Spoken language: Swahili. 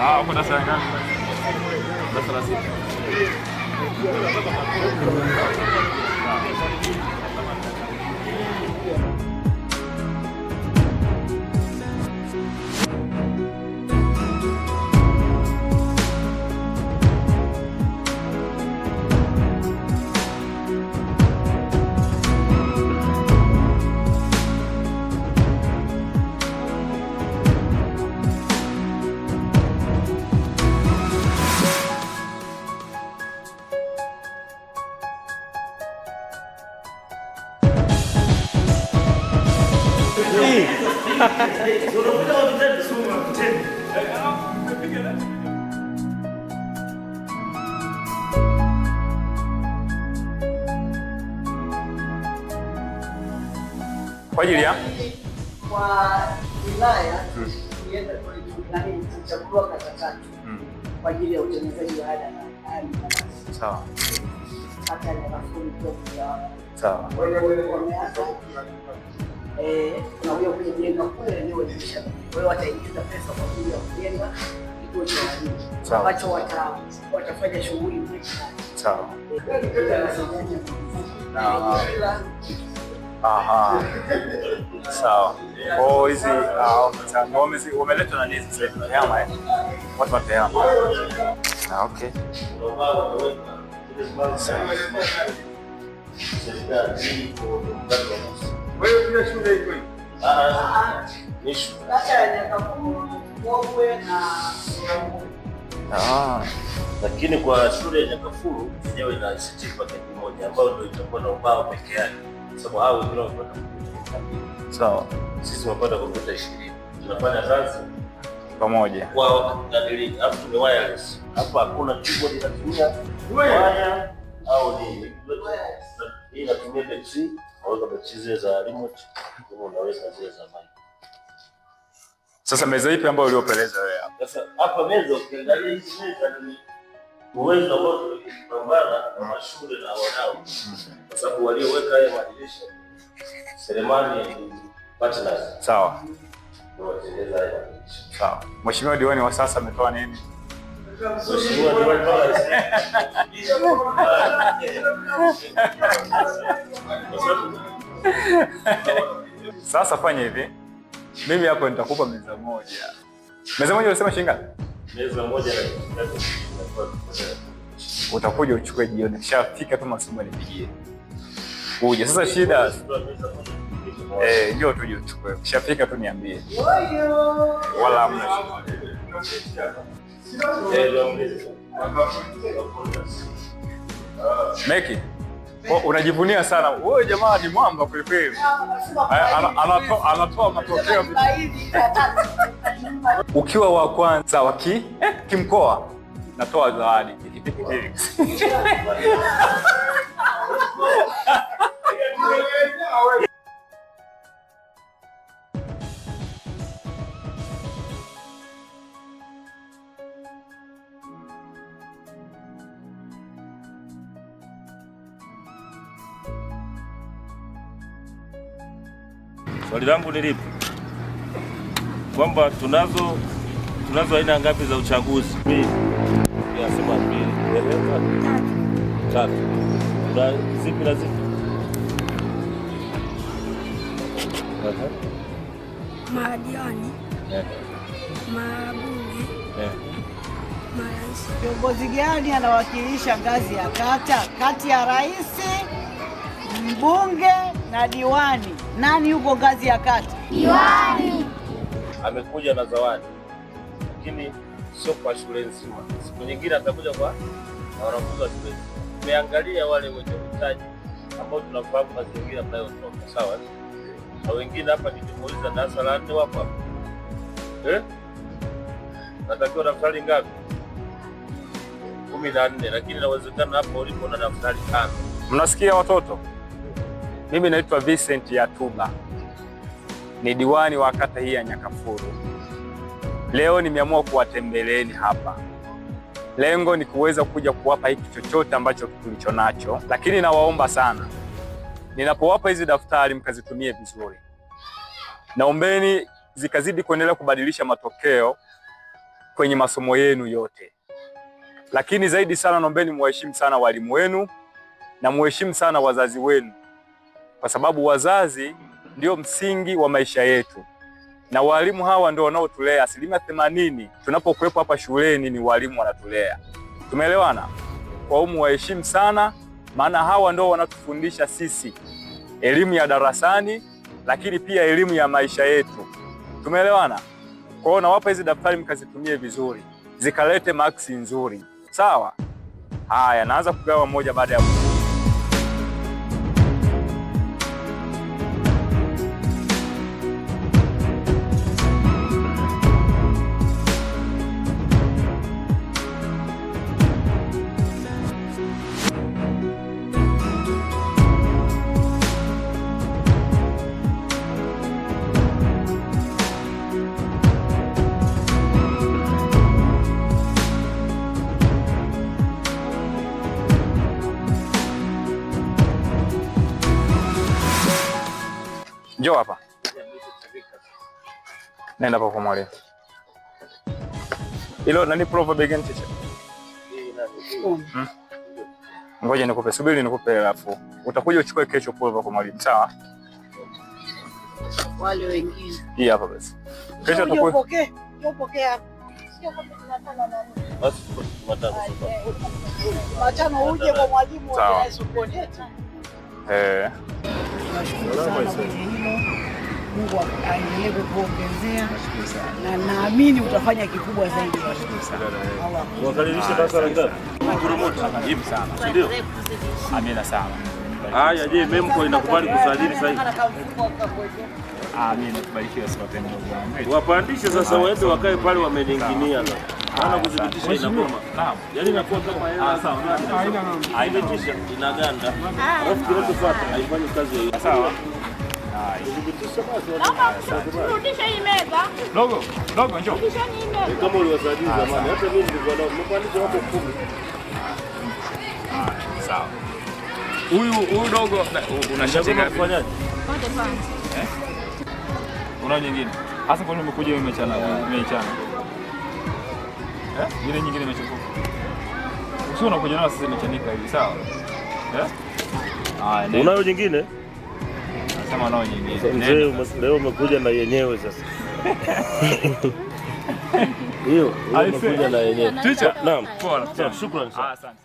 uko darasa ngapi? Darasa la 6. Kwa ajili ya kwa wilaya tulienda kuchagua kata tatu kwa ajili ya utengenezaji wa haya. Sawa. Hata ya mafundi kwa sawa. Wameanza na wao kujenga kule eneo lisha. Wao wataingiza pesa kwa ajili ya kujenga kituo cha walimu ambacho watafanya shughuli mbalimbali. Sawa. Aha. Sawa. Oh, hizi ng'ombe wameletwa na nini sasa hivi? Tehama watu wa tehama. Okay. Wewe pia shule iko hivi? Ni shule. Lakini kwa shule ya Nyakafulu yenyewe ina certificate moja ambayo ndio itakuwa na ubao pekee yake. Sababu hao wengine wanapata kompyuta. Sawa. Sisi tunapata kompyuta 20. Tunafanya kazi pamoja. Kwa kadiri hapo ni wireless. Hapa hakuna keyboard inatumia waya au ni hii inatumia battery, au battery za remote, au unaweza zile za mic. Sasa meza ipi ambayo uliopeleza wewe hapa? Sasa hapa meza ukiangalia hizi meza ni uwezo ambao tunapambana na mashule na wadau. Kwa sababu walioweka haya madirisha Selemani partners. Sawa. Watengeneza haya madirisha. Sawa. Mheshimiwa diwani wa sasa ametoa nini? Mheshimiwa diwani sasa fanya hivi. Mimi hapo nitakupa meza moja. Meza moja unasema shilingi ngapi? Meza moja na utakuja uchukue jioni. Kishafika tu masomo nipigie. Uje. Sasa shida ndio tuje uchukue. Kishafika tu niambie. Wala hamna shida. Meki. Unajivunia sana. Wewe jamaa ni mwamba kweli kweli. Anatoa matokeo. Ukiwa wa kwanza wa kimkoa natoa zawadi. Swali langu ni lipi? Kwamba tunazo aina ngapi za uchaguzi? Sema 2, 3. Kuna zipi na zipi? Madiwani, mabunge, marais. Kiongozi gani anawakilisha ngazi ya kata kati ya rais, mbunge na diwani? Nani yuko ngazi ya kata? Diwani. Amekuja na zawadi, lakini sio kwa shule nzima. Siku nyingine atakuja kwa wanafunzi wa shule. Tumeangalia wale wenye uhitaji ambao tunafahamu mazingira mnayotoka, sawa? Na wengine hapa nilimuuliza darasa la 4 wapo hapa. Natakiwa daftari ngapi? 14, lakini inawezekana hapo ulipo na daftari 5. Mnasikia watoto? Mimi naitwa Vincent Yatuba. Ni diwani wa kata hii ya Nyakafulu. Leo nimeamua kuwatembeleeni hapa. Lengo ni kuweza kuja kuwapa hiki chochote ambacho tulicho nacho, lakini nawaomba sana, ninapowapa hizi daftari mkazitumie vizuri. Naombeni zikazidi kuendelea kubadilisha matokeo kwenye masomo yenu yote. Lakini zaidi sana naombeni muheshimu sana walimu wenu na muheshimu sana wazazi wenu, kwa sababu wazazi ndio msingi wa maisha yetu na walimu hawa ndio wanaotulea. 80% tunapokuwepo hapa shuleni ni walimu wanatulea. Tumeelewana? Kwa hiyo muwaheshimu sana, maana hawa ndio wanatufundisha sisi elimu ya darasani, lakini pia elimu ya maisha yetu. Tumeelewana? Kwa hiyo nawapa hizi daftari mkazitumie vizuri, zikalete maksi nzuri. Sawa? Haya, naanza kugawa moja baada ya moja. Njoo hapa. Nenda hapa kwa mwalimu. Hilo nani prova begin teacher? Ngoja nikupe, subiri nikupe alafu. Utakuja uchukue kesho prova kwa mwalimu, sawa? Wale wengine. Hii hapa basi. Kesho tukupokea. Sio kama tunataka na basi matano uje kwa mwalimu wa support. Mungu aendelee kukuongezea na naamini utafanya kikubwa zaidi. Wakaribishe darasa la ngapi? Karibu sana. Ndio. Amina sana. Haya, je, MEMKO inakubali kusajili sasa hivi? Amina, tubarikiwe sote Mungu. Wapandishe sasa waende wakae pale wameninginia na. Maana kudhibitisha inakoma. Naam. Yaani inakuwa kama hela. Sawa. Haidhibitisha inaganda. Alafu kinachofuata haifanyi kazi hiyo. Sawa. Rudisha hii meza. Dogo njoo. Kama uliwasajili zamani, hata mimi nilikuwa nao. Mpandishe hapo 10. Sawa. Huyu dogo unashaka kufanyaje? Pande pande. Una nyingine? Hasa kwa nini umekuja umechana? Ile nyingine imechafuka. Usio unakuja nayo sasa imechanika hivi, sawa? Unayo nyingine? Nasema nao nyingine. Mzee, leo umekuja na yenyewe sasa. Hiyo umekuja na yenyewe. Teacher. Naam. Poa. Shukrani sana. Asante.